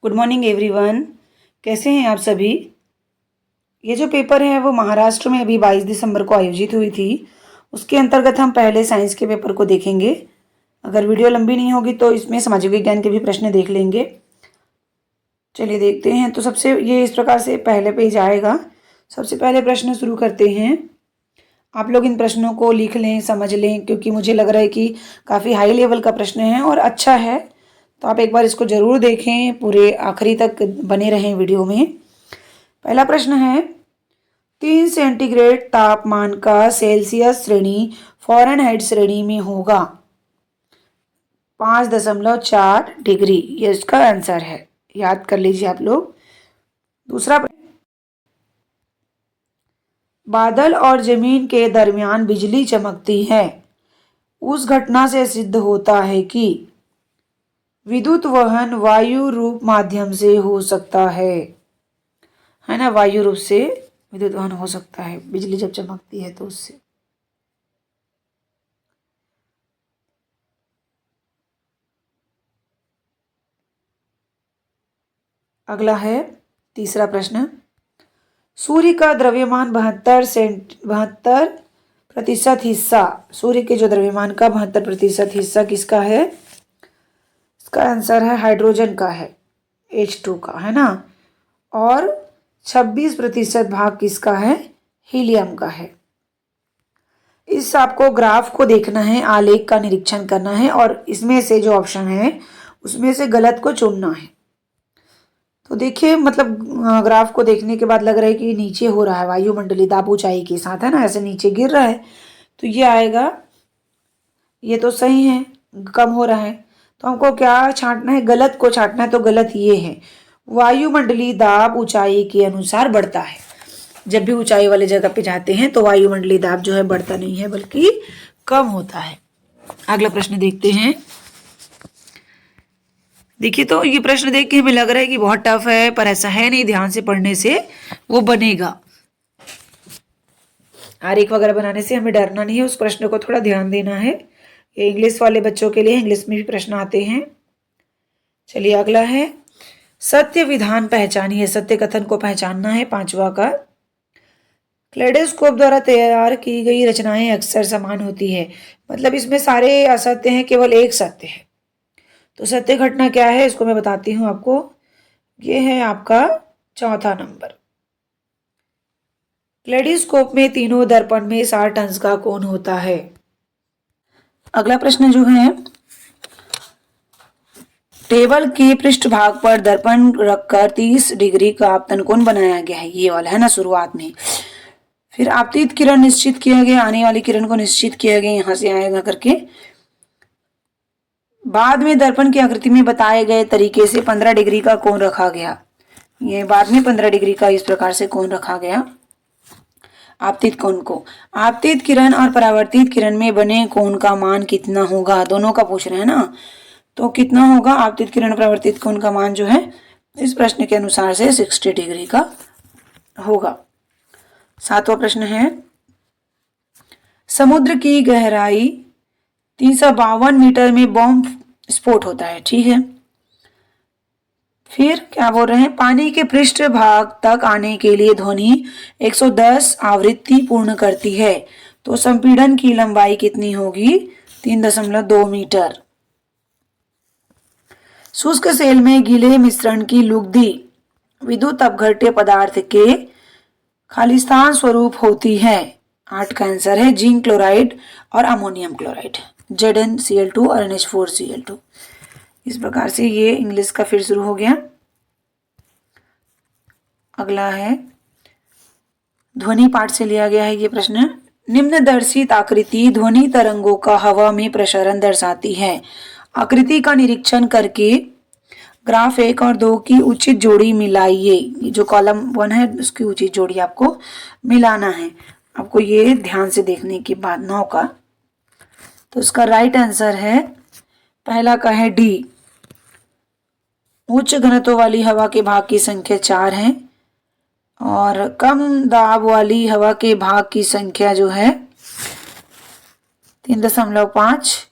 Good morning everyone. कैसे हैं आप सभी। ये जो पेपर है वो महाराष्ट्र में अभी 22 दिसंबर को आयोजित हुई थी। उसके अंतर्गत हम पहले साइंस के पेपर को देखेंगे। अगर वीडियो लंबी नहीं होगी तो इसमें सामाजिक विज्ञान के भी प्रश्न देख लेंगे। चलिए देखते हैं। तो सबसे ये इस प्रकार से पहले पेज आएगा। सबसे पहले प्रश्न शुरू करते हैं। आप लोग इन प्रश्नों को लिख लें, समझ लें, क्योंकि मुझे लग रहा है कि काफ़ी हाई लेवल का प्रश्न है और अच्छा है। तो आप एक बार इसको ज़रूर देखें, पूरे आखिरी तक बने रहें वीडियो में। पहला प्रश्न है, 3 सेंटीग्रेड तापमान का सेल्सियस श्रेणी फ़ारेनहाइट श्रेणी में होगा 5.4 डिग्री। ये इसका आंसर है, याद कर लीजिए आप लोग। दूसरा प्रश्न, बादल और जमीन के दरमियान बिजली चमकती है। उस घटना से सिद्ध होता है कि विद्युत वहन वायु रूप माध्यम से हो सकता है ना। वायु रूप से विद्युत वहन हो सकता है, बिजली जब चमकती है तो उससे। अगला है तीसरा प्रश्न, सूर्य का द्रव्यमान 72% हिस्सा, सूर्य के जो द्रव्यमान का 72% हिस्सा किसका है। इसका आंसर है हाइड्रोजन का है, H2 का, है ना। और 26% भाग किसका है, हीलियम का है। इस आपको ग्राफ को देखना है, आलेख का निरीक्षण करना है और इसमें से जो ऑप्शन है उसमें से गलत को चुनना है। तो देखिए, मतलब ग्राफ को देखने के बाद लग रहा है कि नीचे हो रहा है, वायुमंडलीय दाब ऊंचाई के साथ, है ना, ऐसे नीचे गिर रहा है। तो ये आएगा, ये तो सही है, कम हो रहा है। तो हमको क्या छांटना है, गलत को छांटना है। तो गलत ये है, वायुमंडलीय दाब ऊंचाई के अनुसार बढ़ता है। जब भी ऊंचाई वाली जगह पे जाते हैं तो वायुमंडलीय दाब जो है बढ़ता नहीं है बल्कि कम होता है। अगला प्रश्न देखते हैं। देखिए, तो ये प्रश्न देख के हमें लग रहा है कि बहुत टफ है, पर ऐसा है नहीं। ध्यान से पढ़ने से वो बनेगा। आरेख वगैरह बनाने से हमें डरना नहीं है, उस प्रश्न को थोड़ा ध्यान देना है। ये इंग्लिश वाले बच्चों के लिए, इंग्लिश में भी प्रश्न आते हैं। चलिए अगला है, सत्य विधान पहचानिए। सत्य कथन को पहचानना है, 5वां का। क्लेडोस्कोप द्वारा तैयार की गई रचनाएं अक्सर समान होती है। मतलब इसमें सारे असत्य हैं, केवल एक सत्य है। तो सत्य घटना क्या है, इसको मैं बताती हूँ आपको। ये है आपका चौथा नंबर। क्लेडोस्कोप में तीनों दर्पण में 60 अंश का कोण होता है। अगला प्रश्न जो है, टेबल के पृष्ठभाग पर दर्पण रखकर 30 डिग्री का आपतन कोण बनाया गया है। ये वाला है ना, शुरुआत में। फिर आपतित किरण निश्चित किया गया, आने वाली किरण को निश्चित किया गया, यहां से आएगा करके। बाद में दर्पण की आकृति में बताए गए तरीके से 15 डिग्री का कोण रखा गया। ये बाद में 15 डिग्री का इस प्रकार से कोण रखा गया आपतित कोण को। आपतित किरण और परावर्तित किरण में बने कोण का मान कितना होगा, दोनों का पूछ रहे हैं ना। तो कितना होगा आपतित किरण परावर्तित कोण का मान जो है, इस प्रश्न के अनुसार से 60 डिग्री का होगा। 7वां प्रश्न है, समुद्र की गहराई 352 मीटर में बॉम्ब स्फोट होता है, ठीक है। फिर क्या बोल रहे हैं, पानी के पृष्ठ भाग तक आने के लिए ध्वनि 110 आवृत्ति पूर्ण करती है। तो संपीड़न की लंबाई कितनी होगी, 3.2 मीटर। शुष्क सेल में गीले मिश्रण की लुगदी विद्युत अपघट्य पदार्थ के खालिस्तान स्वरूप होती है। 8 का आंसर है जिंक क्लोराइड और अमोनियम क्लोराइड, ZnCl2 और NH4Cl2। इस प्रकार से ये इंग्लिश का फिर शुरू हो गया। अगला है, ध्वनि पाठ से लिया गया है ये प्रश्न। निम्नदर्शित आकृति ध्वनि तरंगों का हवा में प्रसारण दर्शाती है। आकृति का निरीक्षण करके ग्राफ 1 और 2 की उचित जोड़ी मिलाइए। जो कॉलम 1 है उसकी उचित जोड़ी आपको मिलाना है। आपको ये ध्यान से देखने के बाद 9 का, तो इसका राइट आंसर है पहला का है डी। उच्च घनत्व वाली हवा के भाग की संख्या 4 है और कम दाब वाली हवा के भाग की संख्या जो है 3.5।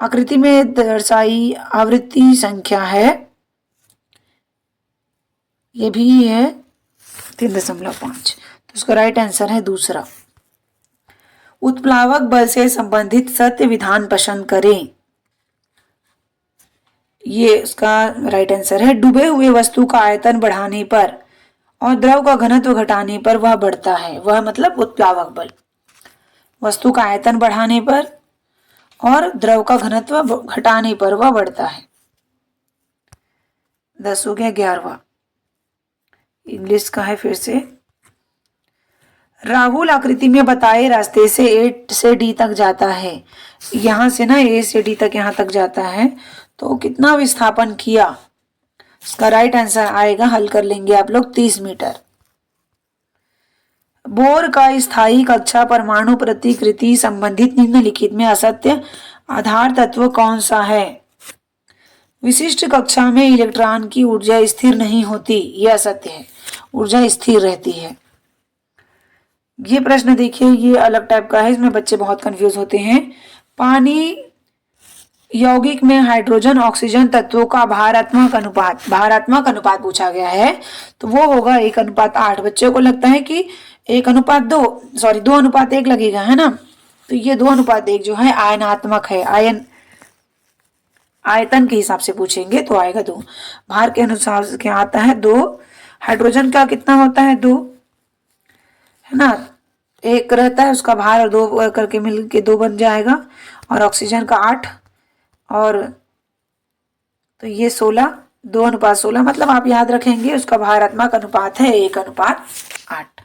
आकृति में दर्शाई आवृत्ति संख्या है ये भी है 3.5। तो इसका राइट आंसर है दूसरा। उत्प्लावक बल से संबंधित सत्य विधान पसंद करें। ये उसका राइट आंसर है। डूबे हुए वस्तु का आयतन बढ़ाने पर और द्रव का घनत्व घटाने पर वह बढ़ता है। वह मतलब उत्प्लावक बल। वस्तु का आयतन बढ़ाने पर और द्रव का घनत्व घटाने पर वह बढ़ता है। 10 हो गया। 11वां इंग्लिश का है फिर से। राहुल आकृति में बताए रास्ते से ए से डी तक जाता है। यहां से ना ए से डी तक यहां तक जाता है, तो कितना विस्थापन किया? इसका राइट आंसर आएगा, हल कर लेंगे आप लोग, 30 मीटर। बोर का स्थायी कक्षा परमाणु प्रतिकृति संबंधित निम्नलिखित में असत्य आधार तत्व कौन सा है? विशिष्ट कक्षा में इलेक्ट्रॉन की ऊर्जा स्थिर नहीं होती, यह असत्य है। ऊर्जा स्थिर रहती है। ये प्रश्न देखिए, ये अलग टाइप का है, इसमें बच्चे बहुत कंफ्यूज होते हैं। पानी यौगिक में हाइड्रोजन ऑक्सीजन तत्वों का भारात्मक अनुपात पूछा गया है, तो वो होगा 1:8। बच्चों को लगता है कि 2:1 लगेगा, है ना? तो ये 2:1 जो है आयनात्मक है। आयतन के हिसाब से पूछेंगे तो आएगा 2। भार के अनुसार क्या आता है? 2। हाइड्रोजन का कितना होता है? 2, है ना? 1 रहता है उसका भार, और 2 करके मिल के 2 बन जाएगा। और ऑक्सीजन का 8, और तो ये 16, 2:16। मतलब आप याद रखेंगे उसका भारात्मक अनुपात है 1:8।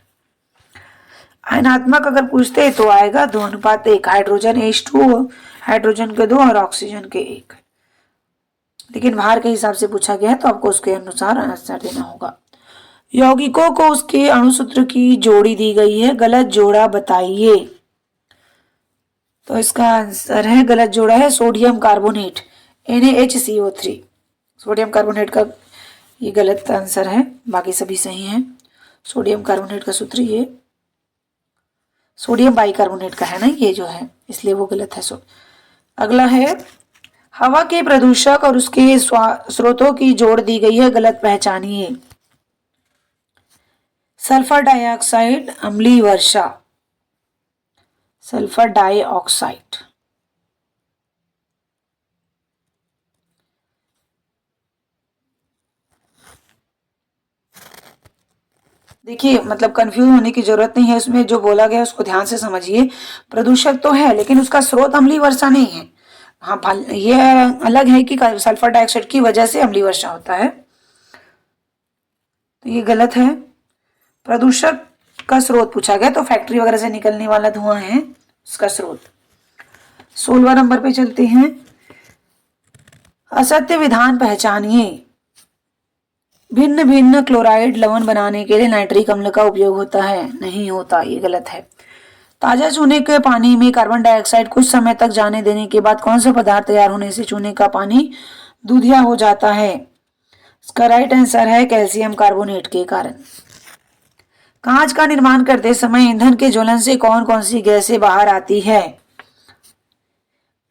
आयनात्मक अगर पूछते तो आएगा 2:1। हाइड्रोजन H2, हाइड्रोजन के 2 और ऑक्सीजन के 1। लेकिन भार के हिसाब से पूछा गया है तो आपको उसके अनुसार आंसर देना होगा। यौगिकों को उसके अणुसूत्र की जोड़ी दी गई है, गलत जोड़ा बताइए। तो इसका आंसर है, गलत जोड़ा है sodium carbonate NaHCO3। Sodium carbonate का ये गलत आंसर है, बाकी सभी सही हैं। सोडियम कार्बोनेट का सूत्र ये सोडियम बाइकार्बोनेट का है ना, ये जो है, इसलिए वो गलत है। अगला है, हवा के प्रदूषक और उसके स्रोतों की जोड़ दी गई है, गलत पहचानिए। सल्फर डाइऑक्साइड, अम्लीय वर्षा। सल्फर डाइऑक्साइड, देखिए मतलब कंफ्यूज होने की जरूरत नहीं है, उसमें जो बोला गया है उसको ध्यान से समझिए। प्रदूषक तो है लेकिन उसका स्रोत अम्लीय वर्षा नहीं है। हाँ, ये अलग है कि सल्फर डाइऑक्साइड की वजह से अम्लीय वर्षा होता है, तो ये गलत है। प्रदूषक का स्रोत पूछा गया तो फैक्ट्री वगैरह से निकलने वाला धुआं है उसका स्रोत। 16वां नंबर पे चलते हैं। असत्य विधान पहचानिए। भिन्न भिन्न क्लोराइड लवण बनाने के लिए नाइट्रिक अम्ल का उपयोग होता है, नहीं होता, ये गलत है। ताजा चूने के पानी में कार्बन डाइऑक्साइड कुछ समय तक जाने देने के बाद कौन सा पदार्थ तैयार होने से चूने का पानी दूधिया हो जाता है? इसका राइट आंसर है कैल्शियम कार्बोनेट के कारण। कांच का निर्माण करते समय ईंधन के ज्वलन से कौन कौन सी गैसें बाहर आती है?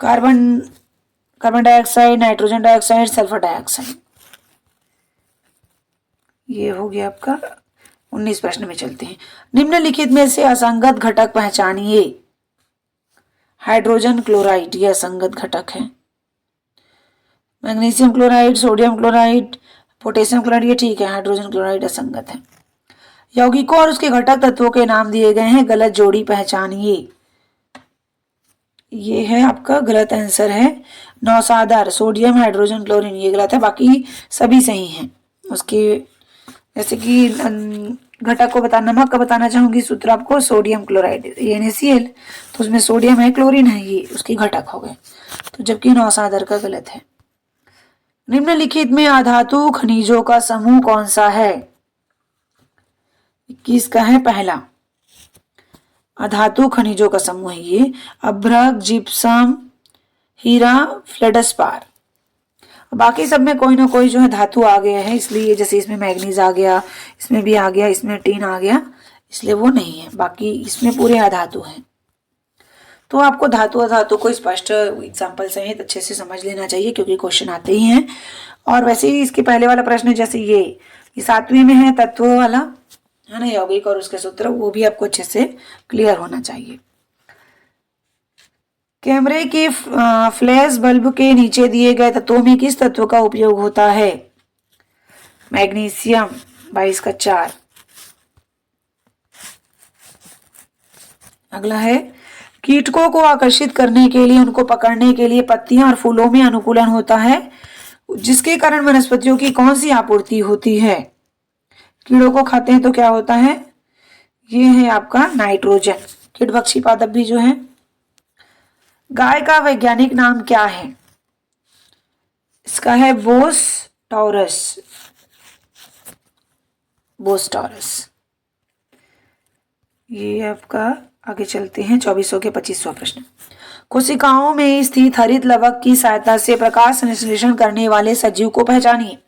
Carbon dioxide, nitrogen dioxide, sulphur dioxide. ये हो गया आपका 19 प्रश्न में चलते हैं। निम्नलिखित में से असंगत घटक पहचानिए। हाइड्रोजन क्लोराइड ये असंगत घटक है। Magnesium chloride, sodium chloride, potassium chloride ये ठीक है। हाइड्रोजन क्लोराइड असंगत है। यौगिकों और उसके घटक तत्वों के नाम दिए गए हैं, गलत जोड़ी पहचानिए। ये है आपका गलत आंसर है नौसादर, सोडियम हाइड्रोजन क्लोरीन, ये गलत है, बाकी सभी सही हैं। उसके जैसे कि घटक को नमक का बताना चाहूंगी सूत्र आपको, सोडियम क्लोराइड NaCl, तो उसमें सोडियम है, क्लोरीन है, ये उसके घटक हो गए, तो जबकि नौसादर का गलत है। निम्नलिखित में अधातु खनिजों का समूह कौन सा है? 21 का है पहला। अधातु खनिजों का समूह है ये, अभ्रक, जिप्सम, हीरा, फ्लेडस्पार। बाकी सब में कोई ना कोई जो है धातु आ गया है, इसलिए जैसे इसमें मैग्नीज आ गया, इसमें भी आ गया, इसमें टीन आ गया, इसलिए वो नहीं है। बाकी इसमें पूरे अधातु हैं। तो आपको धातु अधातु को स्पष्ट एग्जाम्पल सहित अच्छे से समझ लेना चाहिए, क्योंकि क्वेश्चन आते ही हैं। और वैसे ही इसके पहले वाला प्रश्न जैसे ये ये 7वीं में है तत्व वाला, है ना, यौगिक और उसके सूत्र, वो भी आपको अच्छे से क्लियर होना चाहिए। कैमरे के फ्लैश बल्ब के नीचे दिए गए तत्वों में किस तत्व का उपयोग होता है? मैग्नीशियम 22 का 4। अगला है कीटकों को आकर्षित करने के लिए, उनको पकड़ने के लिए पत्तियां और फूलों में अनुकूलन होता है, जिसके कारण वनस्पतियों की कौन सी आपूर्ति होती है? कीड़ों को खाते हैं तो क्या होता है? ये है आपका नाइट्रोजन। कीटभक्षी पादप भी जो है। गाय का वैज्ञानिक नाम क्या है? इसका है बोस टॉरस। बोस टॉरस। ये आपका आगे चलते हैं 2400 के 25वां प्रश्न। कोशिकाओं में स्थित हरित लवक की सहायता से प्रकाश संश्लेषण करने वाले सजीव को पहचानिए।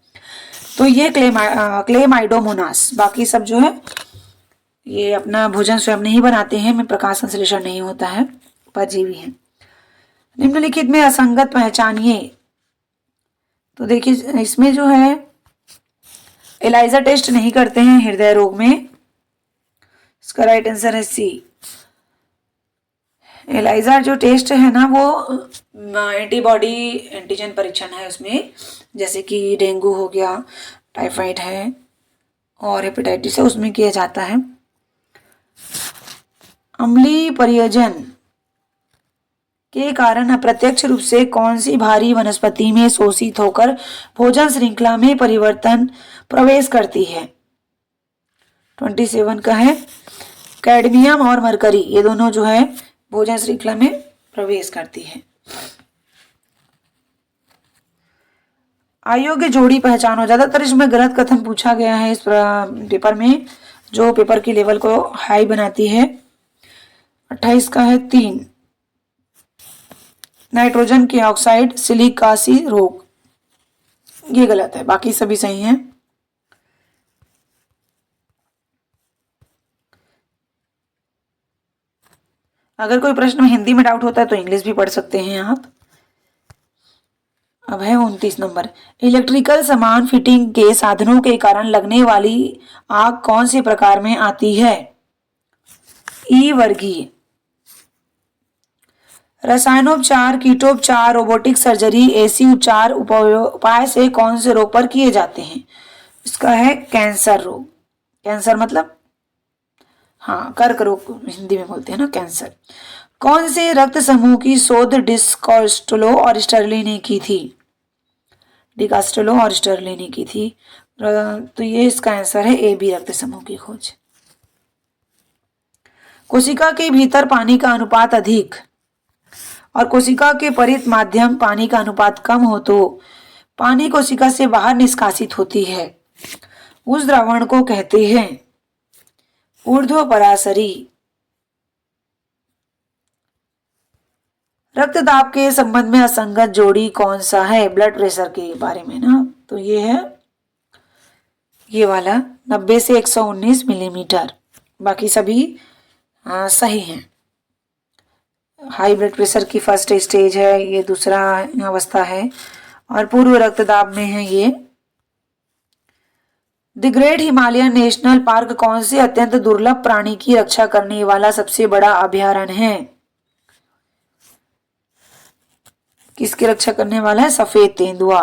तो ये क्लेमाइडोमोनास। बाकी सब जो है ये अपना भोजन स्वयं नहीं बनाते हैं, में प्रकाश संश्लेषण नहीं होता है, परजीवी हैं। निम्नलिखित में असंगत पहचानिए। तो देखिए इसमें जो है एलाइजा टेस्ट नहीं करते हैं हृदय रोग में, इसका राइट आंसर है सी। एलाइजा जो टेस्ट है ना वो एंटीबॉडी एंटीजन परीक्षण है उसमें, जैसे कि डेंगू हो गया, टाइफाइड है और हेपेटाइटिस है, उसमें किया जाता है। अम्लीय परियोजन के कारण अप्रत्यक्ष रूप से कौन सी भारी वनस्पति में शोषित होकर भोजन श्रृंखला में परिवर्तन प्रवेश करती है? 27 का है कैडमियम और मरकरी, ये दोनों जो है भोजन श्रृंखला में प्रवेश करती है। अयोग्य जोड़ी पहचानो। ज्यादातर इसमें गलत कथन पूछा गया है इस पेपर में, जो पेपर की लेवल को हाई बनाती है। 28 का है 3 नाइट्रोजन के ऑक्साइड सिलिकासी रोग, ये गलत है, बाकी सभी सही हैं। अगर कोई प्रश्न हिंदी में डाउट होता है तो इंग्लिश भी पढ़ सकते हैं आप। अब है 29 नंबर। इलेक्ट्रिकल सामान फिटिंग के साधनों के कारण लगने वाली आग कौन से प्रकार में आती है? ई वर्गीय। रसायनोपचार, कीटोपचार, रोबोटिक सर्जरी, ऐसी उपचार उपाय से कौन से रोग पर किए जाते हैं? इसका है कैंसर रोग। कैंसर मतलब हाँ कर्क रोग हिंदी में बोलते हैं ना, कैंसर। कौन से रक्त समूह की शोध डिकास्टेलो और स्टर्ली ने की थी? डिकास्टेलो और स्टर्ली ने की थी। तो ये इसका आंसर है ए बी, रक्त समूह की खोज। कोशिका के भीतर पानी का अनुपात अधिक और कोशिका के परित माध्यम पानी का अनुपात कम हो तो पानी कोशिका से बाहर निष्कासित होती है। उस द्रावण को कहते हैं ऊर्ध्वपराशरी। रक्तदाब के संबंध में असंगत जोड़ी कौन सा है? ब्लड प्रेशर के बारे में ना, तो ये है ये वाला 90 से 119 मिलीमीटर। बाकी सभी सही हैं। हाई ब्लड प्रेशर की फर्स्ट स्टेज है, ये दूसरा अवस्था है, और पूर्व रक्तदाब में है ये। The great Himalayan national park कौन से अत्यंत दुर्लभ प्राणी की रक्षा करने वाला सबसे बड़ा अभयारण्य है? किसकी रक्षा करने वाला है? सफेद तेंदुआ।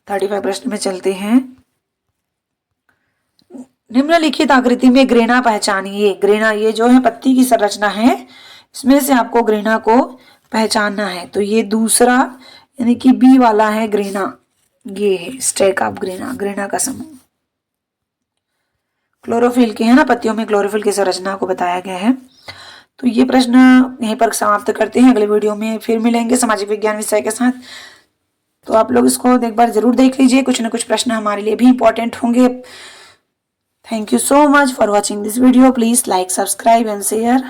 35 प्रश्न में चलते हैं। निम्नलिखित आकृति में ग्रेना पहचानिए। ग्रेना ये जो है पत्ती की संरचना है, इसमें से आपको ग्रेना को पहचानना है। तो ये दूसरा यानी कि बी वाला है ग्रेना, ये है स्टेक ऑफ ग्रेना, ग्रेना का समूह। क्लोरोफिल के है ना, पत्तियों में क्लोरोफिल की संरचना को बताया गया है। तो ये प्रश्न यहीं पर समाप्त करते हैं। अगले वीडियो में फिर मिलेंगे सामाजिक विज्ञान विषय के साथ। तो आप लोग इसको एक बार जरूर देख लीजिए, कुछ ना कुछ प्रश्न हमारे लिए भी इंपॉर्टेंट होंगे। Thank you so much for watching this video. Please like, subscribe and share.